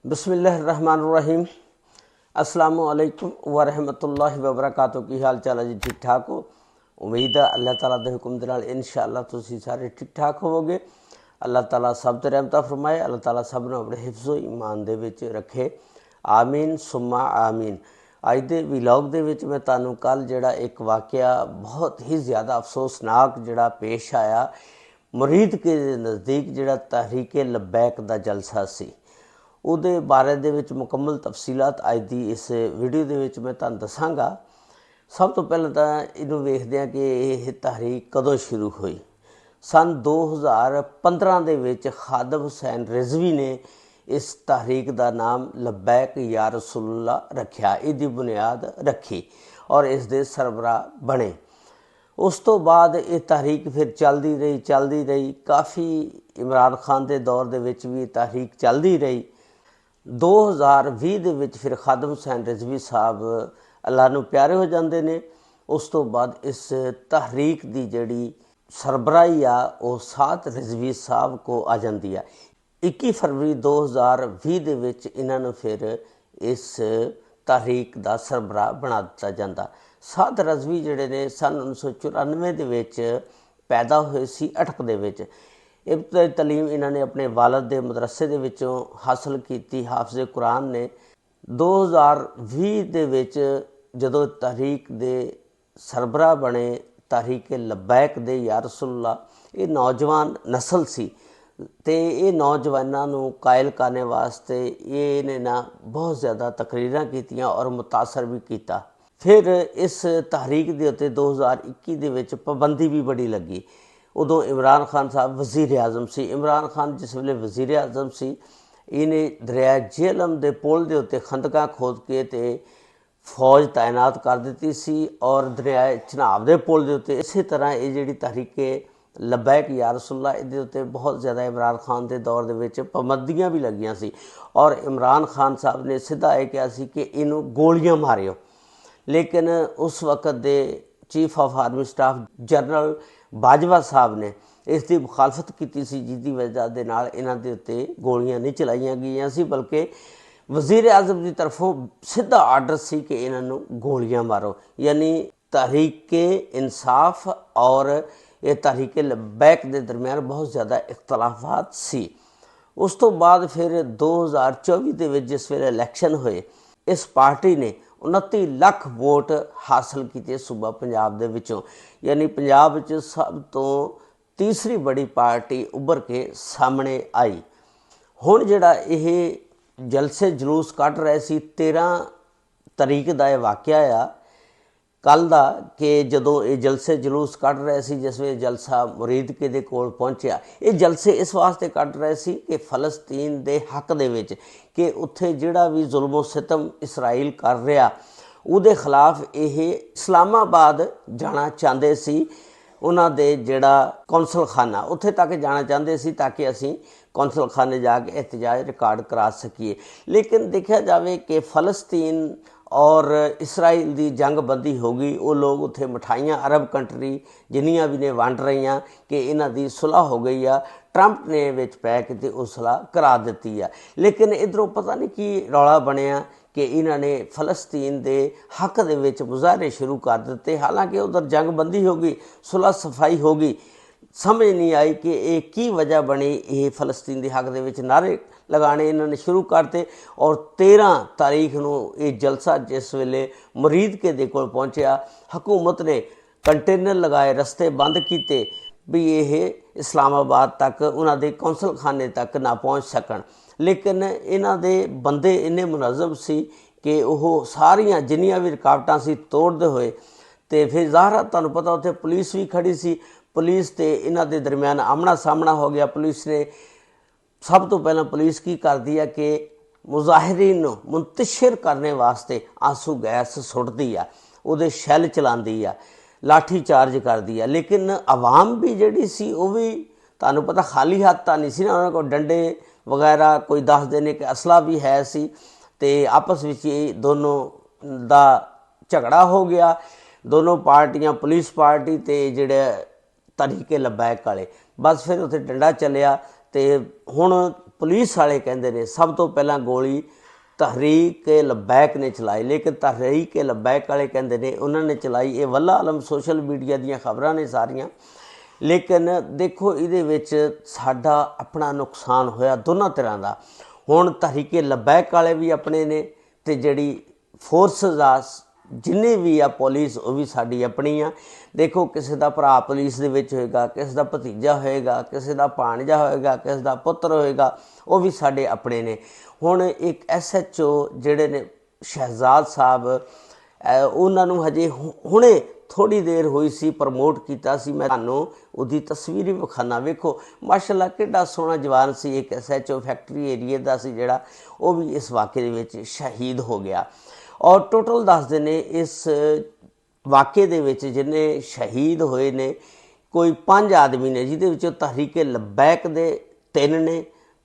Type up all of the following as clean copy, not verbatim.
बिस्मिल्लाहिर्रहमानिर्रहीम। अस्सलामुअलैकुम वरहमतुल्लाहि वबरकातुहू। की हाल चाल है जी? ठीक ठाक हो? उम्मीद है अल्लाह ताला दे हुक्म दे नाल इंशाअल्लाह तुसीं सारे ठीक ठाक होवोगे। अल्लाह ताला सब ते रहमत फरमाए। अल्लाह ताला सब नूं अपने हिफ्ज़ो ईमान दे विच रखे। आमीन सुम्मा आमीन। अज दे व्लॉग दे विच मैं तुहानूं कल जिहड़ा एक वाक़या बहुत ही ज़्यादा अफसोसनाक जिहड़ा पेश आया, मुरीद के नज़दीक जिहड़ा तहरीके लब्बैक दा जलसा सी, ਉਹਦੇ ਬਾਰੇ ਦੇ ਵਿੱਚ ਮੁਕੰਮਲ ਤਫਸੀਲਾਤ ਅੱਜ ਦੀ ਇਸ ਵੀਡੀਓ ਦੇ ਵਿੱਚ ਮੈਂ ਤੁਹਾਨੂੰ ਦੱਸਾਂਗਾ। ਸਭ ਤੋਂ ਪਹਿਲਾਂ ਤਾਂ ਇਹਨੂੰ ਵੇਖਦੇ ਹਾਂ ਕਿ ਇਹ ਤਹਿਰੀਕ ਕਦੋਂ ਸ਼ੁਰੂ ਹੋਈ। ਸਨ 2015 ਦੇ ਵਿੱਚ ਖਾਦਮ ਹੁਸੈਨ ਰਿਜ਼ਵੀ ਨੇ ਇਸ ਤਹਿਰੀਕ ਦਾ ਨਾਮ ਲੱਬੈਕ ਯਾ ਰਸੂਲullah ਰੱਖਿਆ, ਇਹਦੀ ਬੁਨਿਆਦ ਰੱਖੀ ਔਰ ਇਸ ਦੇ ਸਰਬਰਾਹ ਬਣੇ। ਉਸ ਤੋਂ ਬਾਅਦ ਇਹ ਤਹਿਰੀਕ ਫਿਰ ਚੱਲਦੀ ਰਹੀ। ਕਾਫੀ ਇਮਰਾਨ ਖਾਨ ਦੇ ਦੌਰ ਦੇ ਵਿੱਚ ਵੀ ਇਹ ਤਹਿਰੀਕ ਚੱਲਦੀ ਰਹੀ। 2020 ਦੇ ਵਿੱਚ ਫਿਰ ਖਾਦਮ ਹੁਸੈਨ ਰਿਜ਼ਵੀ ਸਾਹਿਬ ਅੱਲਾ ਨੂੰ ਪਿਆਰੇ ਹੋ ਜਾਂਦੇ ਨੇ। ਉਸ ਤੋਂ ਬਾਅਦ ਇਸ ਤਹਿਰੀਕ ਦੀ ਜਿਹੜੀ ਸਰਬਰਾਹੀ ਆ ਉਹ ਸਾਦ ਰਿਜ਼ਵੀ ਸਾਹਿਬ ਕੋ ਆ ਜਾਂਦੀ ਆ। 21 ਫਰਵਰੀ 2020 ਦੇ ਵਿੱਚ ਇਹਨਾਂ ਨੂੰ ਫਿਰ ਇਸ ਤਹਿਰੀਕ ਦਾ ਸਰਬਰਾਹ ਬਣਾ ਦਿੱਤਾ ਜਾਂਦਾ। ਸਾਦ ਰਿਜ਼ਵੀ ਜਿਹੜੇ ਨੇ ਸਨ 1994 ਦੇ ਵਿੱਚ ਪੈਦਾ ਹੋਏ ਸੀ ਅਟਕ ਦੇ ਵਿੱਚ। ਇਬਤਦਾਈ ਤਾਲੀਮ ਇਹਨਾਂ ਨੇ ਆਪਣੇ ਵਾਲਦ ਦੇ ਮਦਰਸੇ ਦੇ ਵਿੱਚੋਂ ਹਾਸਲ ਕੀਤੀ। ਹਾਫਿਜ਼ ਕੁਰਾਨ ਨੇ 2020 ਦੇ ਵਿੱਚ ਜਦੋਂ ਤਹਿਰੀਕ ਦੇ ਸਰਬਰਾਹ ਬਣੇ ਤਹਿਰੀਕੇ ਲੱਬੈਕ ਦੇ ਯਾ ਰਸੂਲullah, ਇਹ ਨੌਜਵਾਨ ਨਸਲ ਸੀ ਅਤੇ ਇਹ ਨੌਜਵਾਨਾਂ ਨੂੰ ਕਾਇਲ ਕਰਨ ਵਾਸਤੇ ਇਹਨੇ ਨਾ ਬਹੁਤ ਜ਼ਿਆਦਾ ਤਕਰੀਰਾਂ ਕੀਤੀਆਂ ਔਰ ਮੁਤਾਸਰ ਵੀ ਕੀਤਾ। ਫਿਰ ਇਸ ਤਹਿਰੀਕ ਦੇ ਉੱਤੇ 2021 ਦੇ ਵਿੱਚ ਪਾਬੰਦੀ ਵੀ ਬੜੀ ਲੱਗੀ। ਉਦੋਂ ਇਮਰਾਨ ਖਾਨ ਸਾਹਿਬ ਵਜ਼ੀਰ ਆਜ਼ਮ ਸੀ। ਇਮਰਾਨ ਖਾਨ ਜਿਸ ਵੇਲੇ ਵਜ਼ੀਰ ਆਜ਼ਮ ਸੀ, ਇਹਨੇ ਦਰਿਆ ਜੇਹਲਮ ਦੇ ਪੁਲ ਦੇ ਉੱਤੇ ਖੰਦਕਾਂ ਖੋਦ ਕੇ ਅਤੇ ਫੌਜ ਤਾਇਨਾਤ ਕਰ ਦਿੱਤੀ ਸੀ ਔਰ ਦਰਿਆ ਚਨਾਬ ਦੇ ਪੁਲ ਦੇ ਉੱਤੇ ਇਸੇ ਤਰ੍ਹਾਂ ਇਹ ਜਿਹੜੀ ਤਹਿਰੀਕੇ ਲੱਬੈਕ ਯਾ ਰਸੂਲullah, ਇਹਦੇ ਉੱਤੇ ਬਹੁਤ ਜ਼ਿਆਦਾ ਇਮਰਾਨ ਖਾਨ ਦੇ ਦੌਰ ਦੇ ਵਿੱਚ ਪਾਬੰਦੀਆਂ ਵੀ ਲੱਗੀਆਂ ਸੀ ਔਰ ਇਮਰਾਨ ਖਾਨ ਸਾਹਿਬ ਨੇ ਸਿੱਧਾ ਇਹ ਕਿਹਾ ਸੀ ਕਿ ਇਹਨੂੰ ਗੋਲੀਆਂ ਮਾਰਿਓ। ਲੇਕਿਨ ਉਸ ਵਕਤ ਦੇ chief of army staff general Bajwa ਸਾਹਿਬ ਨੇ ਇਸ ਦੀ ਮੁਖਾਲਫਤ ਕੀਤੀ ਸੀ, ਜਿਹਦੀ ਵਜ੍ਹਾ ਦੇ ਨਾਲ ਇਹਨਾਂ ਦੇ ਉੱਤੇ ਗੋਲੀਆਂ ਨਹੀਂ ਚਲਾਈਆਂ ਗਈਆਂ ਸੀ, ਬਲਕਿ ਵਜ਼ੀਰ ਆਜ਼ਮ ਦੀ ਤਰਫੋਂ ਸਿੱਧਾ ਆਰਡਰ ਸੀ ਕਿ ਇਹਨਾਂ ਨੂੰ ਗੋਲੀਆਂ ਮਾਰੋ। ਯਾਨੀ ਤਹਿਰੀਕੇ ਇਨਸਾਫ ਔਰ ਇਹ ਤਹਿਰੀਕੇ ਲੱਬੈਕ ਦੇ ਦਰਮਿਆਨ ਬਹੁਤ ਜ਼ਿਆਦਾ ਇਖਤਲਾਫਾਤ ਸੀ। ਉਸ ਤੋਂ ਬਾਅਦ ਫਿਰ 2024 ਦੇ ਵਿੱਚ ਜਿਸ ਵੇਲੇ ਇਲੈਕਸ਼ਨ ਹੋਏ, ਇਸ ਪਾਰਟੀ ਨੇ 29 ਲੱਖ ਵੋਟ ਹਾਸਲ ਕੀਤੇ ਸੂਬਾ ਪੰਜਾਬ ਦੇ ਵਿੱਚੋਂ। ਯਾਨੀ ਪੰਜਾਬ ਵਿੱਚ ਸਭ ਤੋਂ ਤੀਸਰੀ ਬੜੀ ਪਾਰਟੀ ਉੱਭਰ ਕੇ ਸਾਹਮਣੇ ਆਈ। ਹੁਣ ਜਿਹੜਾ ਇਹ ਜਲਸੇ ਜਲੂਸ ਕੱਢ ਰਹੇ ਸੀ, 13 ਤਰੀਕ ਦਾ ਇਹ ਵਾਕਿਆ ਆ ਕੱਲ੍ਹ ਦਾ, ਕਿ ਜਦੋਂ ਇਹ ਜਲਸੇ ਜਲੂਸ ਕੱਢ ਰਹੇ ਸੀ, ਜਿਸ ਵੇਲੇ ਜਲਸਾ ਮੁਰੀਦਕੇ ਦੇ ਕੋਲ ਪਹੁੰਚਿਆ, ਇਹ ਜਲਸੇ ਇਸ ਵਾਸਤੇ ਕੱਢ ਰਹੇ ਸੀ ਕਿ ਫਲਸਤੀਨ ਦੇ ਹੱਕ ਦੇ ਵਿੱਚ, ਕਿ ਉੱਥੇ ਜਿਹੜਾ ਵੀ ਜ਼ੁਲਮੋ ਸਿਤਮ ਇਸਰਾਈਲ ਕਰ ਰਿਹਾ ਉਹਦੇ ਖਿਲਾਫ ਇਹ ਇਸਲਾਮਾਬਾਦ ਜਾਣਾ ਚਾਹੁੰਦੇ ਸੀ। ਉਹਨਾਂ ਦੇ ਜਿਹੜਾ ਕੌਂਸਲ ਖਾਨਾ ਉੱਥੇ ਤੱਕ ਜਾਣਾ ਚਾਹੁੰਦੇ ਸੀ ਤਾਂ ਕਿ ਅਸੀਂ ਕੌਂਸਲ ਖਾਨੇ ਜਾ ਕੇ ਇhtਜਾਜ ਰਿਕਾਰਡ ਕਰਾ ਸਕੀਏ। ਲੇਕਿਨ ਦੇਖਿਆ ਜਾਵੇ ਕਿ ਫਲਸਤੀਨ ਔਰ ਇਸਰਾਈਲ ਦੀ ਜੰਗਬੰਦੀ ਹੋ ਗਈ। ਉਹ ਲੋਕ ਉੱਥੇ ਮਿਠਾਈਆਂ ਅਰਬ ਕੰਟਰੀ ਜਿੰਨੀਆਂ ਵੀ ਨੇ ਵੰਡ ਰਹੀਆਂ ਕਿ ਇਹਨਾਂ ਦੀ ਸੁਲ੍ਹਾ ਹੋ ਗਈ ਆ। ਟਰੰਪ ਨੇ ਵਿੱਚ ਪੈ ਕੇ ਤੇ ਉਹ ਸੁਲ੍ਹਾ ਕਰਾ ਦਿੱਤੀ ਆ। ਲੇਕਿਨ ਇੱਧਰੋਂ ਪਤਾ ਨਹੀਂ ਕੀ ਰੌਲਾ ਬਣਿਆ ਕਿ ਇਹਨਾਂ ਨੇ ਫਲਸਤੀਨ ਦੇ ਹੱਕ ਦੇ ਵਿੱਚ ਮੁਜ਼ਾਹਰੇ ਸ਼ੁਰੂ ਕਰ ਦਿੱਤੇ। ਹਾਲਾਂਕਿ ਉਧਰ ਜੰਗਬੰਦੀ ਹੋ ਗਈ, ਸੁਲ੍ਹਾ ਸਫਾਈ ਹੋ ਗਈ। ਸਮਝ ਨਹੀਂ ਆਈ ਕਿ ਇਹ ਕੀ ਵਜ੍ਹਾ ਬਣੀ। ਇਹ ਫਲਸਤੀਨ ਦੇ ਹੱਕ ਦੇ ਵਿੱਚ ਨਾਅਰੇ ਲਗਾਉਣੇ ਇਹਨਾਂ ਨੇ ਸ਼ੁਰੂ ਕਰਤੇ ਔਰ 13 ਤਾਰੀਖ ਨੂੰ ਇਹ ਜਲਸਾ ਜਿਸ ਵੇਲੇ ਮੁਰੀਦਕੇ ਦੇ ਕੋਲ ਪਹੁੰਚਿਆ, ਹਕੂਮਤ ਨੇ ਕੰਟੇਨਰ ਲਗਾਏ, ਰਸਤੇ ਬੰਦ ਕੀਤੇ ਵੀ ਇਹ ਇਸਲਾਮਾਬਾਦ ਤੱਕ ਉਹਨਾਂ ਦੇ ਕੌਂਸਲ ਖਾਨੇ ਤੱਕ ਨਾ ਪਹੁੰਚ ਸਕਣ। ਲੇਕਿਨ ਇਹਨਾਂ ਦੇ ਬੰਦੇ ਇੰਨੇ ਮੁਨਜ਼ਮ ਸੀ ਕਿ ਉਹ ਸਾਰੀਆਂ ਜਿੰਨੀਆਂ ਵੀ ਰੁਕਾਵਟਾਂ ਸੀ ਤੋੜਦੇ ਹੋਏ, ਅਤੇ ਫਿਰ ਜ਼ਾਹਰਾ ਤੁਹਾਨੂੰ ਪਤਾ ਉੱਥੇ ਪੁਲਿਸ ਵੀ ਖੜੀ ਸੀ। ਪੁਲਿਸ ਤੇ ਇਹਨਾਂ ਦੇ ਦਰਮਿਆਨ ਆਮਣਾ ਸਾਹਮਣਾ ਹੋ ਗਿਆ। ਪੁਲਿਸ ਨੇ ਸਭ ਤੋਂ ਪਹਿਲਾਂ ਪੁਲਿਸ ਕੀ ਕਰਦੀ ਹੈ ਕਿ ਮੁਜ਼ਾਹਿਰੀਨ ਨੂੰ ਮੁੰਤਸ਼ਿਰ ਕਰਨ ਵਾਸਤੇ ਆਂਸੂ ਗੈਸ ਸੁੱਟਦੀ ਆ, ਉਹਦੇ ਸ਼ੈੱਲ ਚਲਾਉਂਦੀ ਆ, ਲਾਠੀ ਚਾਰਜ ਕਰਦੀ ਆ। ਲੇਕਿਨ ਆਵਾਮ ਵੀ ਜਿਹੜੀ ਸੀ ਉਹ ਵੀ ਤੁਹਾਨੂੰ ਪਤਾ ਖਾਲੀ ਹੱਥ ਤਾਂ ਨਹੀਂ ਸੀ ਨਾ, ਉਹਨਾਂ ਕੋਲ ਡੰਡੇ ਵਗੈਰਾ, ਕੋਈ ਦੱਸਦੇ ਨੇ ਕਿ ਅਸਲਾ ਵੀ ਹੈ ਸੀ, ਅਤੇ ਆਪਸ ਵਿੱਚ ਇਹ ਦੋਨੋਂ ਦਾ ਝਗੜਾ ਹੋ ਗਿਆ। ਦੋਨੋਂ ਪਾਰਟੀਆਂ, ਪੁਲਿਸ ਪਾਰਟੀ ਅਤੇ ਜਿਹੜੇ ਤਹਿਰੀਕੇ ਲੱਬੈਕ ਵਾਲੇ, ਬਸ ਫਿਰ ਉੱਥੇ ਡੰਡਾ ਚੱਲਿਆ। ਅਤੇ ਹੁਣ पुलिस वाले कहते हैं सब तो पहला गोली तहरीक-ए-लब्बैक ने चलाई, लेकिन तहरीक-ए-लब्बैक वाले कहते हैं उन्होंने चलाई। ये वल्ला आलम सोशल मीडिया ਦੀਆਂ खबरां ने सारियां, लेकिन देखो ये साडा अपना नुकसान होया दोनों तरह का। हुण तहरीक-ए-लब्बैक वाले भी अपने ने ते जिहड़ी फोर्सेस आ जिन्ने भी आ पुलिस वो भी साडी अपनी आ। देखो किसी का भरा पुलिस दे विच होएगा, किसी का भतीजा होएगा, किसी का भाणजा होएगा, किसी का पुत्र होएगा, वो भी साडे अपने ने। हुण एक SHO जिहड़े ने शहजाद साहब उन्होंने हजे हुणे थोड़ी देर हुई सी प्रमोट किया सी, मैं तुहानूं उहदी तस्वीर भी विखाना। वेखो माशाअल्लाह किड्डा सोहना जवान सी, एक SHO फैक्ट्री एरिए का सी जिहड़ा वो भी इस वाक़े दे विच शहीद हो गया। और टोटल दसदे ने इस वाक़े दे विच जिन्ने शहीद होए ने कोई 5 आदमी ने, जिहदे विचों तहरीक-ए-लब्बैक दे 3 ने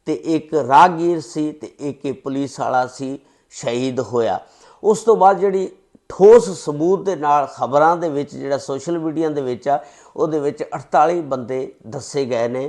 ते एक राहगीर सी ते एक पुलिस वाला सी शहीद होया। उस तो बाद जिहड़ी ठोस सबूत दे नाल खबरां दे विच जिहड़ा सोशल मीडिया दे विच आ उहदे विच 48 बंदे दस्से गए ने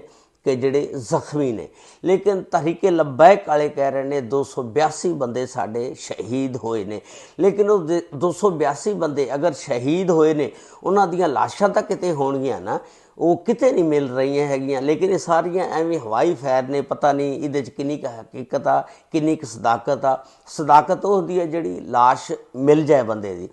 कि जिहड़े जख्मी ने, लेकिन तहरीक-ए-लब्बैक वाले कह रहे हैं 282 बंदे साडे शहीद होए ने। लेकिन वो 282 बंदे अगर शहीद होए ने उन्हां दियां लाशां तां किते होणगियां ना, वो किते नहीं मिल रही हैगियां। लेकिन ये सारियां एवें हवाई फैर ने, पता नहीं इहदे च किन्नी क हकीकत आ किन्नी क सदाकत आ। सदाकत वो होंदी है जिहड़ी लाश मिल जाए बंदे दी।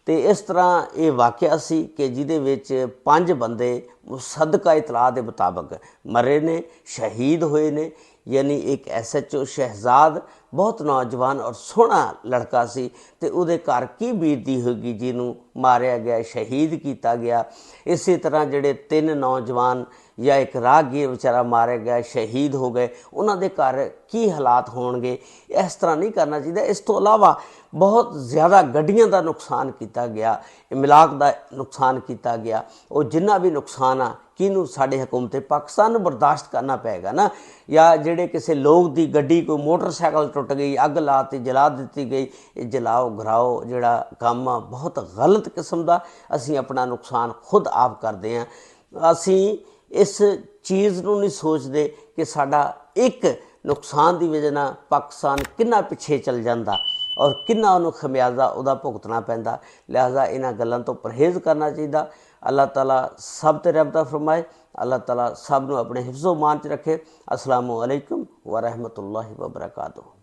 तो इस तरह ये वाक़या सी कि जिहदे विच 5 बंदे सदका इतलाह के मुताबिक मरे ने, शहीद होए ने। यानी एक SHO शहजाद बहुत नौजवान और सोहना लड़का सी, ते उहदे घर की बीतदी होगी जिन्हों मारिया गया, शहीद किया गया। इस तरह जिहड़े 3 नौजवान या एक राहगीर बेचारा मारे गया, शहीद हो गए, उन्होंने घर की हालात होणगे, इस तरह नहीं करना चाहिए। इस तो इलावा बहुत ज़्यादा गड्डियां का नुकसान किया गया, इमलाक का नुकसान किया गया। वो जिन्ना भी नुकसान आ किनू साडे हुकूमत पाकिस्तान नूं बर्दाश्त करना पेगा ना। या जिहड़े किसी लोग की गड्डी कोई मोटरसाइकिल टुट गई, अग लाती, जला दी गई, ये जलाओ घराओ जिहड़ा काम आ बहुत गलत किस्म का। असी अपना नुकसान खुद आप करते हैं। असी इस चीज़ नूं नहीं सोचते कि साडा एक नुकसान की वजह नाल पाकिस्तान कितना पिछे चल जाता और कितना उन्होंने खमियाजा उहदा भुगतना पैंदा। लिहाजा इन्हां गल्लां तो परहेज़ करना चाहिए। अल्लाह ताला सब ते रहमत फरमाए, अल्लाह ताला सब नूं अपने हिफ्ज़ो मान च रखे। अस्सलामु अलैकुम व रहमतुल्लाहि व बरकातुहू।